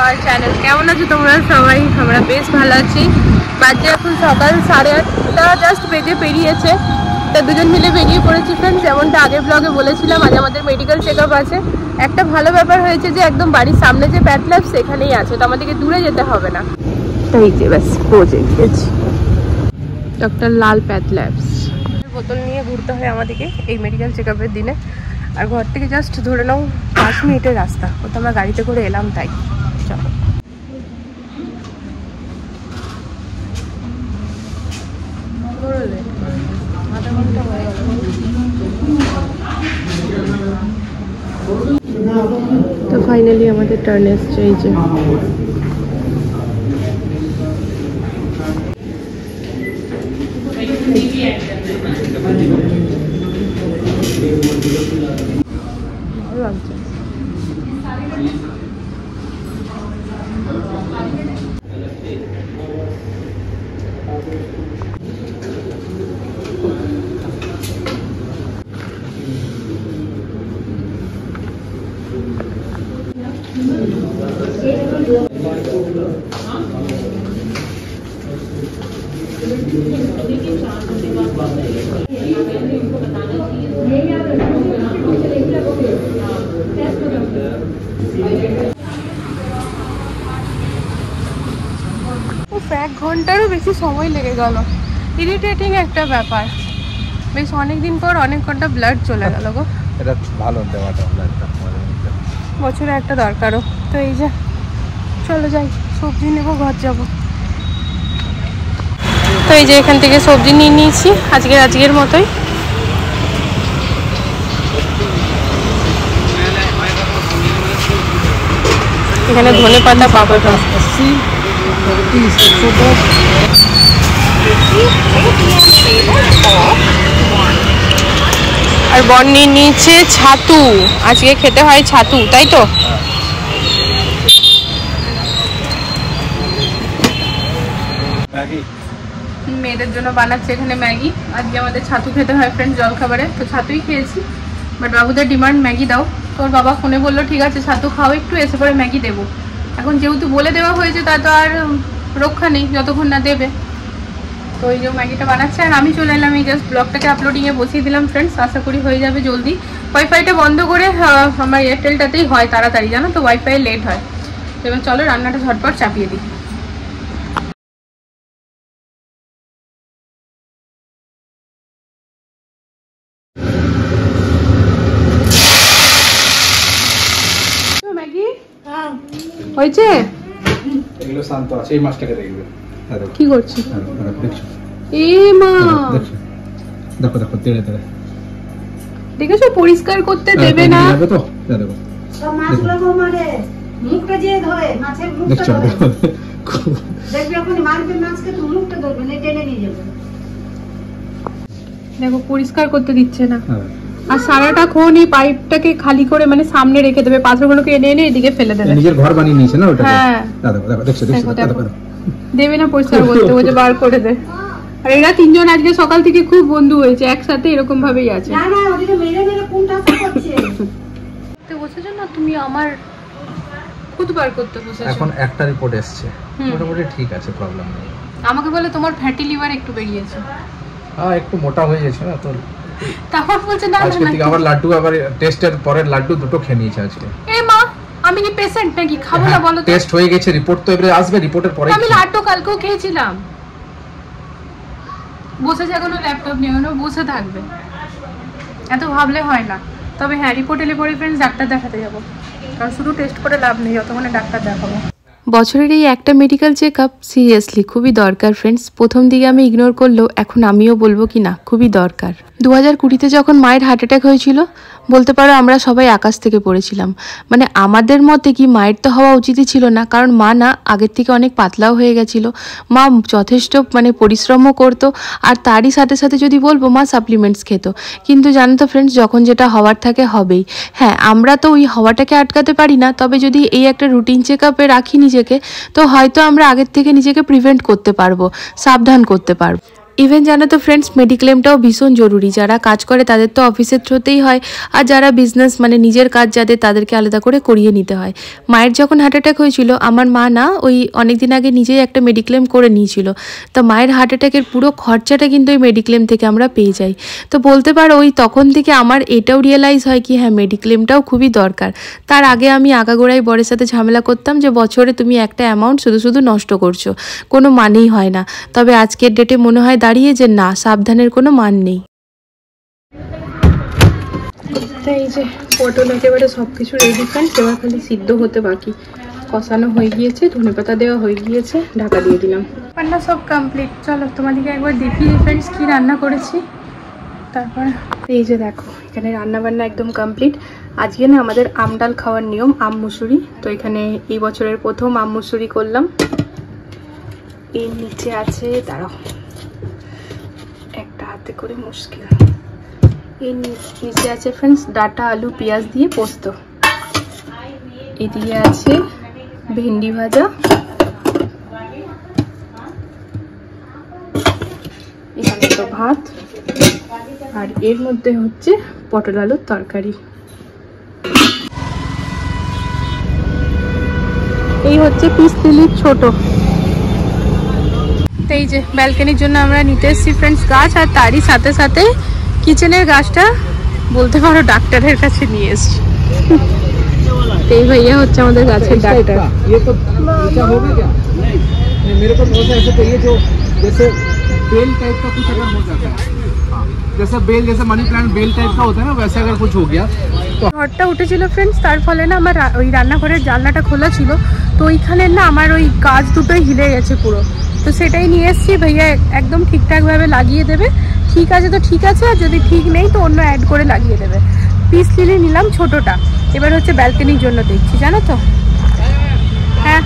Our channel. केमन आछो तोमरा सबाई? आमरा बेश भालो आछि। बाजे এখন সকাল 8:30টা জাস্ট বেজে পেরিয়েছে। তো দুজন মিলে বেরিয়ে পড়েছি फ्रेंड्स। যেমনটা আগের ব্লগে বলেছিলাম আজ আমাদের মেডিকেল চেকআপ আছে। একটা ভালো ব্যাপার হয়েছে যে একদম বাড়ির সামনে যে প্যাথ ল্যাব সেখানেই আছে, তো আমাদেরকে দূরে যেতে হবে না। তাই যে ব্যাস পৌঁছে গেছি ডক্টর লাল প্যাথ ল্যাবস। বোতল নিয়ে ঘুরতে হয় আমাদেরকে এই মেডিকেল চেকআপের দিনে। আর ঘর থেকে জাস্ট ধরে নাও 5 মিনিটের রাস্তা, ও তো আমরা গাড়িতে করে এলাম তাই। চলো তো ফাইনালি আমাদের টার্ন এসছে। এই যে ভালো লাগছে। এক ঘন্টারও বেশি সময় লেগে গেল। ইরিটেটিং একটা ব্যাপার। বেশ অনেকদিন পর অনেক ঘন্টা ব্লাড চলে গেল গো। এটা ভালো দেওয়াটা ব্লাডটা বছরে একটা দরকারও। তো এই যে চলো যাই, সবজি নেবো, ঘর যাবো। তো এই যে এখান থেকে সবজি নিয়ে নিয়েছি আজকের মতোই। এখানে ধনে পাতা পাবো। আর বন নিয়ে নিয়েছে ছাতু, আজকে খেতে হয় ছাতু, তাই তো? মেয়েদের জন্য বানাচ্ছে এখানে ম্যাগি। আজকে আমাদের ছাতু খেতে হয় ফ্রেন্ডস জলখাবারে, তো ছাতুই খেয়েছি। বাট বাবুদের ডিমান্ড ম্যাগি দাও। তোর বাবা ফোনে বললো ঠিক আছে ছাতু খাও একটু, এসে পরে ম্যাগি দেবো। এখন যেহেতু বলে দেওয়া হয়েছে তা তো আর রক্ষা নেই যতক্ষণ না দেবে। তো এই যে ম্যাগিটা বানাচ্ছে আর আমি চলে এলাম। এই জাস্ট ব্লগটাকে আপলোডিংয়ে বসিয়ে দিলাম ফ্রেন্ডস। আশা করি হয়ে যাবে জলদি। ওয়াইফাইটা বন্ধ করে আমার এয়ারটেলটাতেই হয় তাড়াতাড়ি, জানো তো, ওয়াইফাই লেট হয়। তো এবার চলো রান্নাটা ঝটপট চাপিয়ে দিই। ম্যাগি হয়েছে? এগুলো শান্ত আছে। এই মাছটাকে দেখবে কি করছিস? দেখছো এ মা, দেখো দেখো তেড়ে তেড়ে দেখেছো পরিষ্কার করতে দেবে না। তো দেখো সব মাছগুলো মারে মুখটা যে ধরে মাছের মুখটা ধরে দেখবে যখন মারবে মাছকে তো মুখটা ধরবে না, টেনে নিয়ে যাবে। দেখো পরিষ্কার করতে দিচ্ছে না। আর সারাটাক্ষণ এই পাইপটাকে খালি করে মানে সামনে রেখে দেবে, পাথরগুলোকে এনে এনে এদিকে ফেলে দেবে। নিজের ঘর বানিয়ে নিয়েছে না ওটা। হ্যাঁ দেখো দেখো দেখছো দেখো দেবে না পরিষ্কার করতে, ও যে বার করে দে। আর এরা তিনজন আজকে সকাল থেকে খুব বন্ধু হয়েছে, একসাথে এরকম ভাবেই আছে। না না ওদিকে মেরে মেরে কোনটা করছে তো বসেছো না তুমি, আমার খুদ বার করতে বসেছো। এখন একটা রিপোর্ট এসেছে, মোটামুটি ঠিক আছে, প্রবলেম নেই। আমাকে বলে তোমার ফ্যাটি লিভার একটু বেরিয়েছে। হ্যাঁ একটু মোটা হয়ে গেছে না তো। তারপর বলছে না আজকে থেকে আবার লাড্ডু, আবার টেস্টের পরের লাড্ডু দুটো খেয়ে নিয়েছে আজকে। এ মা, আমি কি পেশেন্ট নাকি? খাবো না বলো তো? টেস্ট হয়ে গেছে, রিপোর্ট তো এবারে আসবে, রিপোর্টের পরে। আমি লাড্ডু কালকেও খেয়েছিলাম। বসেছে এখনো, ল্যাপটপ নিয়ে এখনো বসে থাকবে, এত ভাবলে হয় না। তবে হ্যাঁ রিপোর্ট এলে পরে ফ্রেন্ডস ডাক্তার দেখাতে যাবো, কারণ শুধু টেস্ট করে লাভ নেই, যতক্ষণে ডাক্তার দেখাবো। বছরের এই একটা মেডিকেল চেকআপ সিরিয়াসলি খুবই দরকার ফ্রেন্ডস। প্রথম দিকে আমি ইগনোর করলেও এখন আমিও বলবো কি না খুবই দরকার। 2020-তে যখন মায়ের হার্ট অ্যাটাক হয়েছিল, বলতে পারো আমরা সবাই আকাশ থেকে পড়েছিলাম। মানে আমাদের মতে কি মায়ের তো হওয়া উচিতই ছিল না, কারণ মা না আগের থেকে অনেক পাতলাও হয়ে গেছিল। মা যথেষ্ট মানে পরিশ্রমও করতো, আর তারই সাথে সাথে যদি বলবো মা সাপ্লিমেন্টস খেত। কিন্তু জানো তো ফ্রেন্ডস, যখন যেটা হওয়ার থাকে হবেই। হ্যাঁ আমরা তো ওই হওয়াটাকে আটকাতে পারি না, তবে যদি এই একটা রুটিন চেকআপে রাখি নিজেকে, তো হয়তো আমরা আগের থেকে নিজেকে প্রিভেন্ট করতে পারবো, সাবধান করতে পারবো। ইভেন জানো তো ফ্রেন্ডস, মেডিক্লেমটাও ভীষণ জরুরি। যারা কাজ করে তাদের তো অফিসের থ্রুতেই হয়, আর যারা বিজনেস মানে নিজের কাজ যাদের, তাদেরকে আলাদা করে করিয়ে নিতে হয়। মায়ের যখন হার্ট অ্যাটাক হয়েছিল, আমার মা না ওই অনেকদিন আগে নিজেই একটা মেডিক্লেম করে নিয়েছিল। তো মায়ের হার্ট অ্যাটাকের পুরো খরচাটা কিন্তু ওই মেডিক্লেম থেকে আমরা পেয়ে যাই। তো বলতে পারো ওই তখন থেকে আমার এটাও রিয়েলাইজ হয় কি হ্যাঁ, মেডিক্লেমটাও খুবই দরকার। তার আগে আমি আগাগোড়াই বরের সাথে ঝামেলা করতাম যে বছরে তুমি একটা অ্যামাউন্ট শুধু শুধু নষ্ট করছো, কোনো মানেই হয় না। তবে আজকের ডেটে মনে হয় দাঁড়িয়ে যে না, সাবধানের কোনো মান নেই। এই যে পটল একেবারে সব কিছু রেডি ফ্রেন্ডস, এবার খালি সিদ্ধ হতে বাকি। কষানো হয়ে গিয়েছে, ধনেপাতা দেওয়া হয়ে গিয়েছে, ঢাকা দিয়ে দিলাম। রান্না সব কমপ্লিট। চলো তোমাদেরকে একবার দেখিয়ে ফ্রেন্ডস কি রান্না করেছি। তারপর এই যে দেখো, এখানে রান্না বান্না একদম কমপ্লিট। আজকে না আমাদের আম ডাল খাওয়ার নিয়ম, আম মুসুরি। তো এখানে এই বছরের প্রথম আম মুসুরি করলাম। এর নিচে আছে, দাঁড়াও একটা হাতে করে মুশকিল, এর নিচে আছে ফ্রেন্ডস ডাটা আলু পেঁয়াজ দিয়ে পোস্ত। এদিকে আছে ভেন্ডি ভাজা, এখানে তো ভাত, আর এর মধ্যে হচ্ছে পটল আলুর তরকারি। এই হচ্ছে পিস লিলির ছোট। এই যে ব্যালকনির জন্য আমরা নিতে এসেছি ফ্রেন্ডস গাছ, আর তারই সাথে সাথে কিচেনের গাছটা বলতে পারো ডাক্তারের কাছে নিয়ে এসেছি। এই ভাইয়া হচ্ছে আমাদের গাছের ডাক্তার। ये तो क्या होगा क्या? नहीं, मेरे को थोड़ा सा ऐसे चाहिए जो जैसे बेल टाइप का कुछ अगर हो जाता है, हाँ, जैसे बेल, जैसे मनी प्लांट बेल टाइप का होता है ना, वैसे अगर कुछ हो गया तो। ঝড়টা উঠেছিল ফ্রেন্ডস, তার ফলে না আমার ওই রান্নাঘরের জানলাটা খোলা ছিল, তো ওইখানে না আমার ওই কাজ দুটোই হিলে গেছে পুরো। তো সেটাই নিয়ে এসেছি, ভাইয়া একদম ঠিকঠাকভাবে লাগিয়ে দেবে। ঠিক আছে তো ঠিক আছে, আর যদি ঠিক নেই তো অন্য অ্যাড করে লাগিয়ে দেবে। পিস লিলি নিলাম ছোটটা, এবার হচ্ছে ব্যালকনির জন্য দেখছি, জানো তো। হ্যাঁ,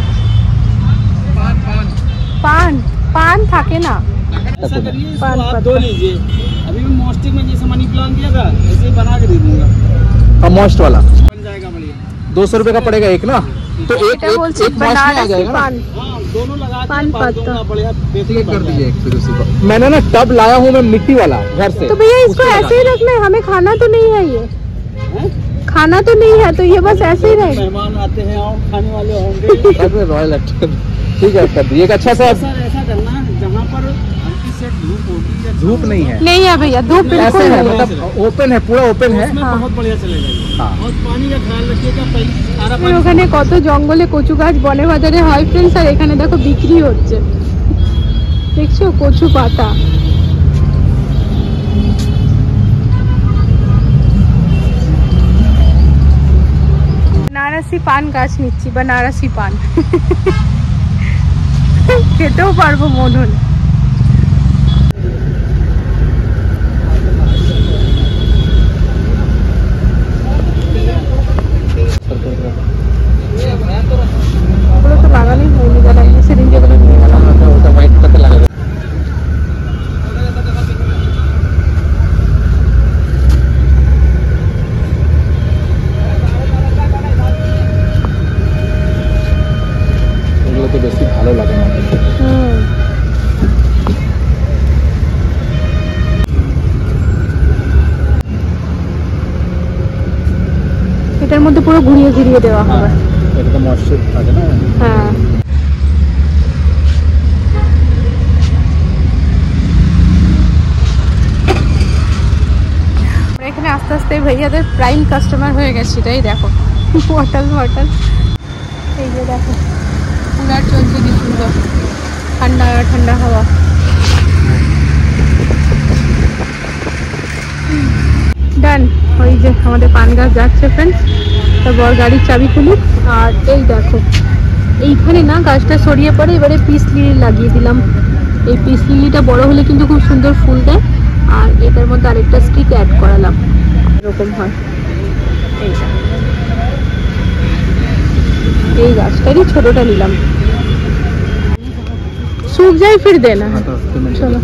পান पान থাকে না, पान दो लीजिए। अभी मैं मॉस्टिक में जैसे मनी प्लांट दिया था ऐसे ही बना के दे दूंगा। मॉस्ट वाला बन जाएगा बढ़िया। 200 रुपए का पड़ेगा एक ना, तो एक এটা বলছি एक मॉस्ट में आ जाएगा ना। पान हाँ दोनों लगा के पान बांध पत्ता। दूंगा, बढ़िया बेसिक एक कर दीजिए एक, फिर उसी को मैंने ना टब लाया हूँ मैं मिट्टी वाला घर से। तो भैया इसको उसमें ऐसे ही रखना है, हमें खाना तो नहीं है, ये हैं? खाना तो नहीं है, तो ये बस ऐसे ही रहेगा। मेहमान आते हैं और खाने वाले होंगे। अरे रॉयल एक्टर, ठीक है कर दीजिए। अच्छा सा सर ऐसा करना जहाँ पर हल्की से धूप होगी या धूप नहीं है, नहीं है भैया, धूप ऐसे बिल्कुल है, नहीं है। मतलब ओपन है, पूरा ओपन है। उसमें बहुत बढ़िया चलेगा ये। हाँ। और पानी का ख्याल रखिएगा, पहले सारा আর ওখানে কত জঙ্গলে কচু গাছ বনে বাজারে হয় ফ্রেন্ডস, আর এখানে দেখো বিক্রি হচ্ছে, দেখছো কচু পাতা। बनारसी पान গাছ নিচ্ছি, बनारसी পান খেতেও পারবো মন হলে। ওগুলো তো লাগানোই হয়নি, দাদা সেদিন যেগুলো নিয়ে গেলাম। ওটা হোয়াইট পাতা লাগাবে। এগুলো তো বেশি ভালো লাগে না। এটার মধ্যে পুরো ঘুরিয়ে ঘুরিয়ে দেওয়া হবে। এটা তো ময়শ্চার থাকে না। হ্যাঁ, এখানে আস্তে আস্তে ভাইয়াদের প্রাইম কাস্টমার হয়ে গেছে, তাই দেখো হোটেল এই যে দেখো কুলার চলছে, কি সুন্দর ঠান্ডা ঠান্ডা হাওয়া। ডান, ওই যে আমাদের পান গাছ যাচ্ছে ফ্রেন্ডস। তারপর গাড়ির চাবি খুলুক, আর এই দেখো এইখানে না গাছটা সরিয়ে পড়ে, এবারে পিস লিলি লাগিয়ে দিলাম। এই পিস লিলিটা বড় হলে কিন্তু খুব সুন্দর ফুল দেয়, আর এটার মধ্যে আরেকটা স্টিক অ্যাড করালাম, এরকম হয়। এই গাছটারই ছোটটা নিলাম, सूख जाए फिर देना है। चलो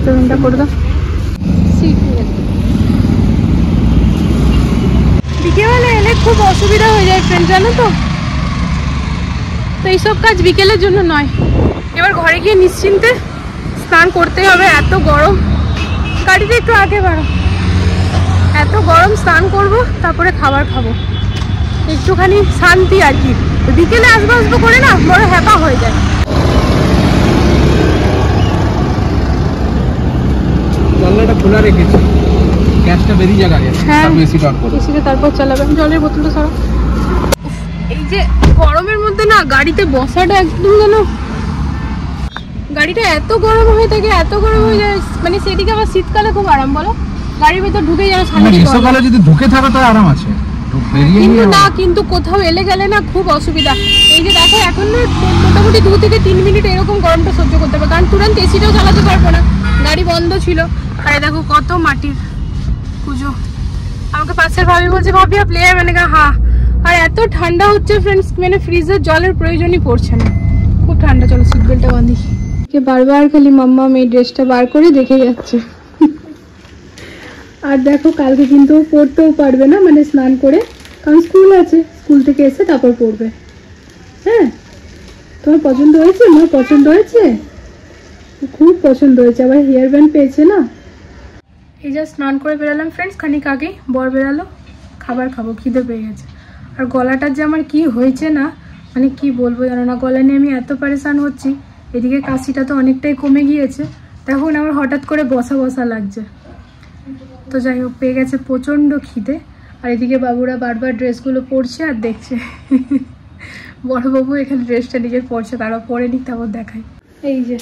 पेमेंटটা করে দাও। বিকেলে এলে খুব অসুবিধা হয়ে যায় ফ্রেন্ড, জানো তো। তো এইসব কাজ বিকেলের জন্য নয়, এবার ঘরে গিয়ে নিশ্চিন্তে স্নান করতেই হবে, এত গরম। গাড়িটা একটু আগে বাড়ো। এত গরম, স্নান করব, তারপরে খাবার খাবো, একটুখানি শান্তি আর কি। বিকেলে আসবো করে না বড় হ্যাপা হয়ে যায়। জানলাটা খোলা রেখেছি, গ্যাসটা বেরিয়ে যাবে আগে, তারপর এসি অন করব। এসিতে তারপর চালাবে। জলের বোতলটা সরো। এই যে গরমের মধ্যে না গাড়িতে বসাটা একদম যেন, গাড়িটা এত গরম হয়ে থাকে, এত গরম হয়ে যায়, মানে সেদিকে আবার শীতকালে খুব আরাম। বলো, গাড়ির ভেতর ঢুকে যেন শান্তি। গ্রীষ্মকালে যদি ঢুকে থাকো তো আরাম আছে, কিন্তু না, কিন্তু কোথাও এলে গেলে না খুব অসুবিধা। এই যে দেখো এখন না মোটামুটি 2 থেকে 3 মিনিট এরকম গরমটা সহ্য করতে হবে, কারণ তুরন্ত এসিটাও চালাতে পারবো না, গাড়ি বন্ধ ছিল। আর দেখো কত মাটির পুজো। আমাকে পাশের ভাবি বলছে, ভাবি আপ লে মানে হ্যাঁ। আর এত ঠান্ডা হচ্ছে ফ্রেন্ডস, মানে ফ্রিজের জলের প্রয়োজনই পড়ছে না, খুব ঠান্ডা। চলো সিট বেল্টটা বাঁধি। বারবার খালি মাম্মা এই ড্রেসটা বার করে দেখে যাচ্ছে। আর দেখো কালকে কিন্তু পড়তেও পারবে না, মানে স্নান করে, কারণ স্কুল আছে, স্কুল থেকে এসে তারপর পড়বে। হ্যাঁ, তোমার পছন্দ হয়েছে? আমার পছন্দ হয়েছে, খুব পছন্দ হয়েছে। আবার হেয়ার ব্যান্ড পেয়েছে না। এই যা স্নান করে বেরালাম ফ্রেন্ডস, খানিক আগেই বর বেরালো। খাবার খাবো, খিদে পেয়ে গেছে। আর গলাটার যে আমার কি হয়েছে না, মানে কি বলবো জানো না, গলা নিয়ে আমি এত পরেশান হচ্ছি। এদিকে কাশিটা তো অনেকটাই কমে গিয়েছে, তখন আমার হঠাৎ করে বসা বসা লাগছে। তো যাই হোক, পেয়ে গেছে প্রচণ্ড খিদে। আর এদিকে বাবুরা বারবার ড্রেসগুলো পরছে আর দেখছে। বড়বাবু এখানে ড্রেসটা নিজের পরছে, তারা পরে নিক, তারপর দেখায়। এই যে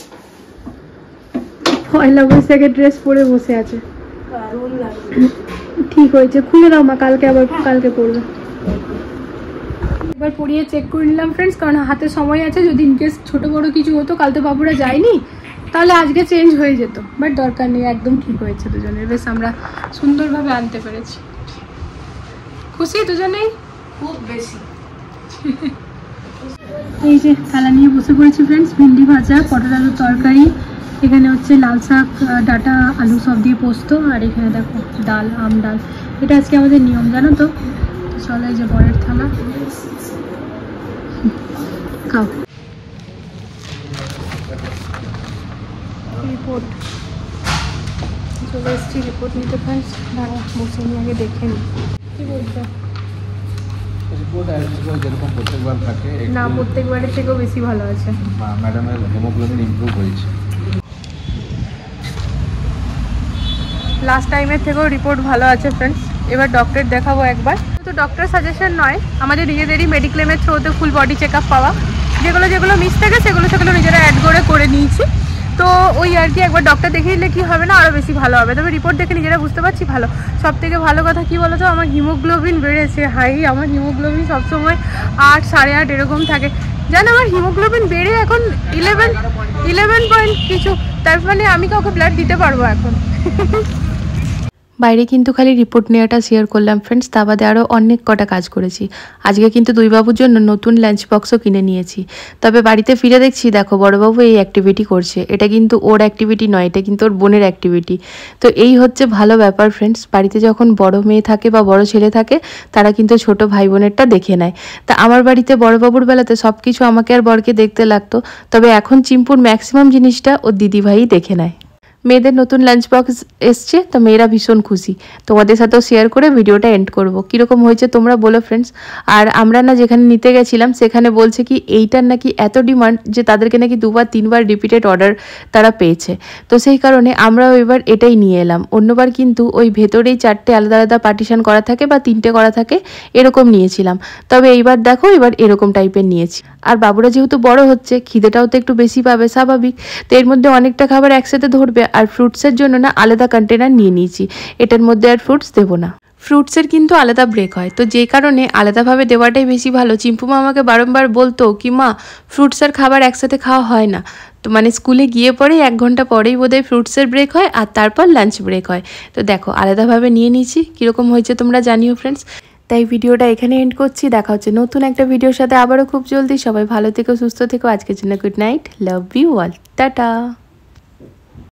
পয়লা বৈশাখের ড্রেস পরে বসে আছে। ঠিক হয়েছে, খুলে দাও মা, কালকে পরবে। এবার পরিয়ে চেক করে নিলাম ফ্রেন্ডস, কারণ হাতে সময় আছে, যদি ইনকেস ছোট বড় কিছু হতো, কাল তো বাবুরা যায়নি, তাহলে আজকে চেঞ্জ হয়ে যেত। বাট দরকার নেই, একদম ঠিক হয়েছে দুজনের। বেশ আমরা সুন্দরভাবে আনতে পেরেছি। খুশি দুজনেই খুব বেশি। এই যে থালা নিয়ে বসে পড়েছি ফ্রেন্ডস, ভিন্ডি ভাজা, পটল আলুর তরকারি, এখানে হচ্ছে লাল শাক, ডাটা, আলু সব দিয়ে পোস্ত, আর এখানে দেখো ডাল, আম ডাল। এটা আজকে আমাদের নিয়ম, জানো তো। চলো, এই যে বরের থালা, খাও। রিপোর্ট চলে এসেছি, রিপোর্ট নিতে ফ্রেন্ডস। দাঁড়া, বসে নিয়ে আগে দেখে নিই কি বলছো। যেরকম প্রত্যেকবার থাকে না, প্রত্যেকবারের থেকেও বেশি ভালো আছে। ম্যাডামের হিমোগ্লোবিন ইমপ্রুভ হয়েছে। লাস্ট টাইমের থেকেও রিপোর্ট ভালো আছে ফ্রেন্ডস। এবার ডক্টর দেখাবো একবার। তো ডক্টর সাজেশন নয়, আমাদের নিজেদেরই মেডিক্লেমের থ্রুতে ফুল বডি চেক আপ পাওয়া, যেগুলো মিস থাকে সেগুলো নিজেরা অ্যাড করে নিয়েছি। তো ওই আর কি, একবার ডক্টর দেখে নিলে কি হবে না, আরও বেশি ভালো হবে। তবে রিপোর্ট দেখে নিজেরা বুঝতে পারছি ভালো। সব থেকে ভালো কথা কি বলো তো, আমার হিমোগ্লোবিন বেড়েছে। হাই, আমার হিমোগ্লোবিন সবসময় 8, 8.5 এরকম থাকে। জানো, আমার হিমোগ্লোবিন বেড়ে এখন 11 পয়েন্ট কিছু। তার মানে আমি কাউকে ব্লাড দিতে পারবো এখন। বাইরে কিন্তু খালি রিপোর্ট নেওয়াটা শেয়ার করলাম ফ্রেন্ডস, তা বাদে আরও অনেক কটা কাজ করেছি। আজকে কিন্তু দুই বাবুর জন্য নতুন লাঞ্চ বক্সও কিনে নিয়েছি। তবে বাড়িতে ফিরে দেখছি, দেখো বড়বাবু এই অ্যাক্টিভিটি করছে। এটা কিন্তু ওর অ্যাক্টিভিটি নয়, এটা কিন্তু ওর বোনের অ্যাক্টিভিটি। তো এই হচ্ছে ভালো ব্যাপার ফ্রেন্ডস, বাড়িতে যখন বড় মেয়ে থাকে বা বড় ছেলে থাকে, তারা কিন্তু ছোট ভাই বোনেরটা দেখে নেয়। তা আমার বাড়িতে বড়বাবুর বেলাতে সব কিছু আমাকে আর বরকে দেখতে লাগতো, তবে এখন চিম্পুর ম্যাক্সিমাম জিনিসটা ওর দিদিভাই দেখে নেয়। মেয়েদের নতুন লাঞ্চ বক্স এসছে, তো মেয়েরা ভীষণ খুশি। তোমাদের সাথেও শেয়ার করে ভিডিওটা এন্ড করবো। কীরকম হয়েছে তোমরা বলো ফ্রেন্ডস। আর আমরা না যেখানে নিতে গেছিলাম, সেখানে বলছে কি এইটার নাকি এত ডিমান্ড যে তাদেরকে নাকি 2বার 3বার রিপিটেড অর্ডার তারা পেয়েছে। তো সেই কারণে আমরাও এবার এটাই নিয়ে এলাম। অন্যবার কিন্তু ওই ভেতরেই 4টে আলাদা আলাদা পার্টিশন করা থাকে বা 3টে করা থাকে, এরকম নিয়েছিলাম। তবে এইবার দেখো, এবার এরকম টাইপের নিয়েছি। আর বাবুরা যেহেতু বড় হচ্ছে, খিদেটাও তো একটু বেশি পাবে, স্বাভাবিক। তো এর মধ্যে অনেকটা খাবার একসাথে ধরবে। আর ফ্রুটসের জন্য না আলাদা কন্টেনার নিয়ে নিয়েছি, এটার মধ্যে আর ফ্রুটস দেবো না। ফ্রুটসের কিন্তু আলাদা ব্রেক হয়, তো যে কারণে আলাদাভাবে দেওয়াটাই বেশি ভালো। চিম্পুমা আমাকে বারংবার বলতো কি, মা ফ্রুটস আর খাবার একসাথে খাওয়া হয় না। তো মানে স্কুলে গিয়ে পরেই 1 ঘন্টা পরেই বোধহয় ফ্রুটসের ব্রেক হয়, আর তারপর লাঞ্চ ব্রেক হয়। তো দেখো আলাদাভাবে নিয়ে নিয়েছি, কীরকম হয়েছে তোমরা জানিও ফ্রেন্ডস। তাই ভিডিওটা এখানে এন্ড করছি। দেখা হচ্ছে নতুন একটা ভিডিওর সাথে আবারও খুব জলদি। সবাই ভালো থেকো, সুস্থ থেকো। আজকের জন্য good night, love you all, tata.